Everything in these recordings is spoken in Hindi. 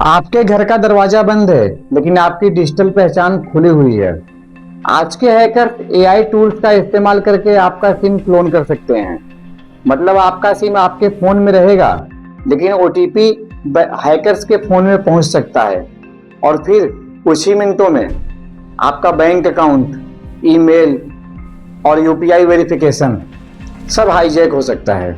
आपके घर का दरवाजा बंद है लेकिन आपकी डिजिटल पहचान खुली हुई है। आज के हैकर एआई टूल्स का इस्तेमाल करके आपका सिम क्लोन कर सकते हैं। मतलब आपका सिम आपके फोन में रहेगा लेकिन ओटीपी हैकर्स के फोन में पहुंच सकता है और फिर कुछ ही मिनटों में आपका बैंक अकाउंट, ईमेल और यूपीआई वेरिफिकेशन सब हाईजैक हो सकता है।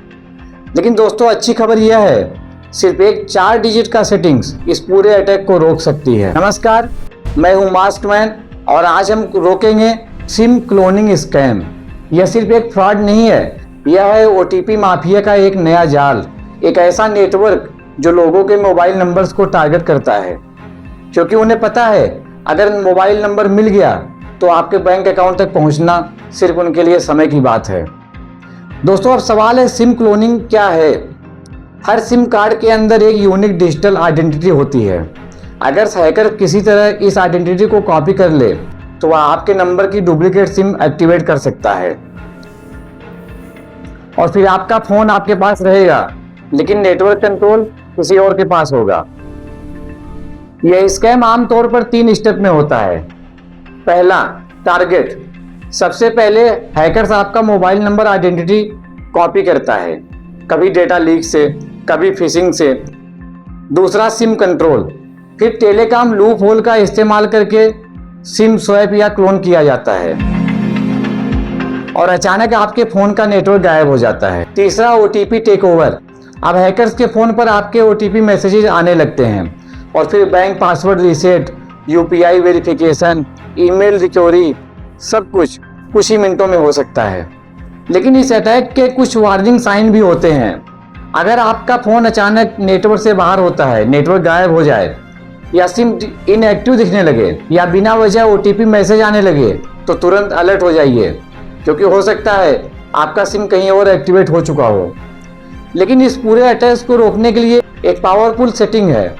लेकिन दोस्तों, अच्छी खबर यह है, सिर्फ एक 4 डिजिट का सेटिंग्स इस पूरे अटैक को रोक सकती है। नमस्कार, मैं हूं मास्कमैन और आज हम रोकेंगे सिम क्लोनिंग स्कैम। यह सिर्फ एक फ्रॉड नहीं है, यह है ओटीपी माफिया का एक नया जाल, एक ऐसा नेटवर्क जो लोगों के मोबाइल नंबर्स को टारगेट करता है, क्योंकि उन्हें पता है अगर मोबाइल नंबर मिल गया तो आपके बैंक अकाउंट तक पहुंचना सिर्फ उनके लिए समय की बात है। दोस्तों, अब सवाल है, सिम क्लोनिंग क्या है? हर सिम कार्ड के अंदर एक यूनिक डिजिटल आइडेंटिटी होती है। अगर हैकर किसी तरह इस आइडेंटिटी को कॉपी कर ले तो वह आपके नंबर की डुप्लीकेट सिम एक्टिवेट कर सकता है और फिर आपका फोन आपके पास रहेगा लेकिन नेटवर्क कंट्रोल किसी और के पास होगा। यह स्कैम आमतौर पर 3 स्टेप में होता है। पहला, टारगेट। सबसे पहले हैकर्स आपका मोबाइल नंबर आइडेंटिटी कॉपी करता है, कभी डेटा लीक से, कभी फिशिंग से। दूसरा, सिम कंट्रोल। फिर टेलीकॉम लूप होल का इस्तेमाल करके सिम स्वैप या क्लोन किया जाता है और अचानक आपके फोन का नेटवर्क गायब हो जाता है। तीसरा, ओटीपी टेक ओवर। अब हैकर्स के फोन पर आपके ओटीपी मैसेजेस आने लगते हैं और फिर bank password reset, UPI verification, email recovery, सब कुछ ही मिनटों में हो सकता है। लेकिन इस अटैक के कुछ वार्निंग साइन भी होते हैं। अगर आपका फोन अचानक नेटवर्क से बाहर होता है, नेटवर्क गायब हो जाए या सिम इनएक्टिव दिखने लगे या बिना वजह ओटीपी मैसेज आने लगे तो तुरंत अलर्ट हो जाइए, क्योंकि हो सकता है आपका सिम कहीं और एक्टिवेट हो चुका हो। लेकिन इस पूरे अटैक को रोकने के लिए एक पावरफुल सेटिंग है,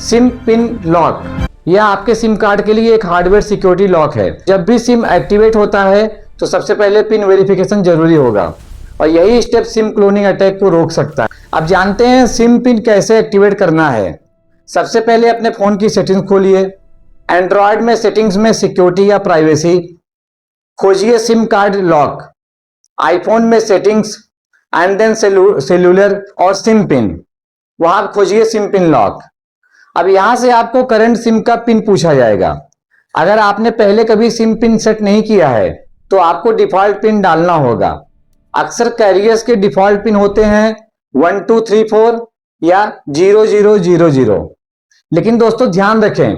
सिम पिन लॉक। यह आपके सिम कार्ड के लिए एक हार्डवेयर सिक्योरिटी लॉक है। जब भी सिम एक्टिवेट होता है तो सबसे पहले पिन वेरिफिकेशन जरूरी होगा और यही स्टेप सिम क्लोनिंग अटैक को रोक सकता है। अब जानते हैं सिम पिन कैसे एक्टिवेट करना है। सबसे पहले अपने फोन की सेटिंग्स खोलिए। एंड्रॉयड में सेटिंग्स में सिक्योरिटी या प्राइवेसी खोजिए सिम कार्ड लॉक। आईफोन में सेटिंग्स एंड देन सेल्यूलर और सिम पिन, वहां खोजिए सिम पिन लॉक। अब यहां से आपको करंट सिम का पिन पूछा जाएगा। अगर आपने पहले कभी सिम पिन सेट नहीं किया है तो आपको डिफॉल्ट पिन डालना होगा। अक्सर कैरियर्स के डिफॉल्ट पिन होते हैं 1234 या 0000। लेकिन दोस्तों, ध्यान रखें,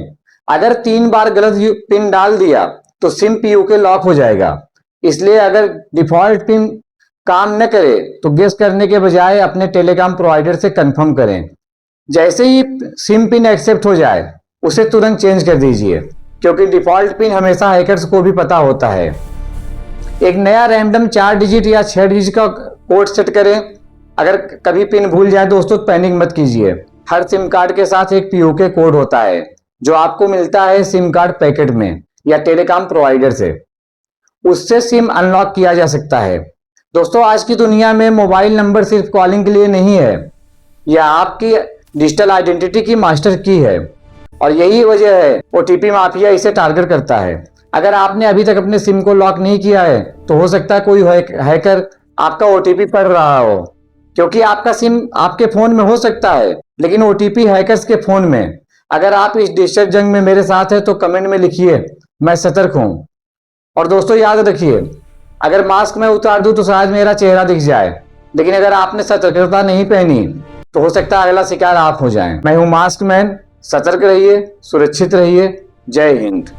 अगर 3 बार गलत पिन डाल दिया तो सिम पीयूके लॉक हो जाएगा। इसलिए अगर डिफॉल्ट पिन काम न करे तो गेस करने के बजाय अपने टेलीकॉम प्रोवाइडर से कंफर्म करें। जैसे ही सिम पिन एक्सेप्ट हो जाए उसे तुरंत चेंज कर दीजिए, क्योंकि डिफॉल्ट पिन हमेशा हैकर्स को भी पता होता है। एक नया रैंडम 4 डिजिट या 6 डिजिट का कोड सेट करें। अगर कभी पिन भूल जाए दोस्तों, पैनिक मत कीजिए। हर सिम कार्ड के साथ एक पीओके कोड होता है जो आपको मिलता है सिम कार्ड पैकेट में या टेलीकॉम प्रोवाइडर से। उससे सिम अनलॉक किया जा सकता है। दोस्तों, आज की दुनिया में मोबाइल नंबर सिर्फ कॉलिंग के लिए नहीं है, यह आपकी डिजिटल आइडेंटिटी की मास्टर की है और यही वजह है ओटीपी माफिया इसे टारगेट करता है। अगर आपने अभी तक अपने सिम को लॉक नहीं किया है तो हो सकता है कोई हैकर आपका ओटीपी पढ़ रहा हो, क्योंकि आपका सिम आपके फोन में हो सकता है लेकिन ओटीपी हैकर्स के फोन में। अगर आप इस डिजिटल जंग में मेरे साथ हैं तो कमेंट में लिखिए, मैं सतर्क हूं। और दोस्तों, याद रखिए, अगर मास्क मैं उतार दूं तो शायद मेरा चेहरा दिख जाए, लेकिन अगर आपने सतर्कता नहीं पहनी तो हो सकता है अगला शिकार आप हो जाएं। मैं हूं मास्कमैन। सतर्क रहिए, सुरक्षित रहिए। जय हिंद।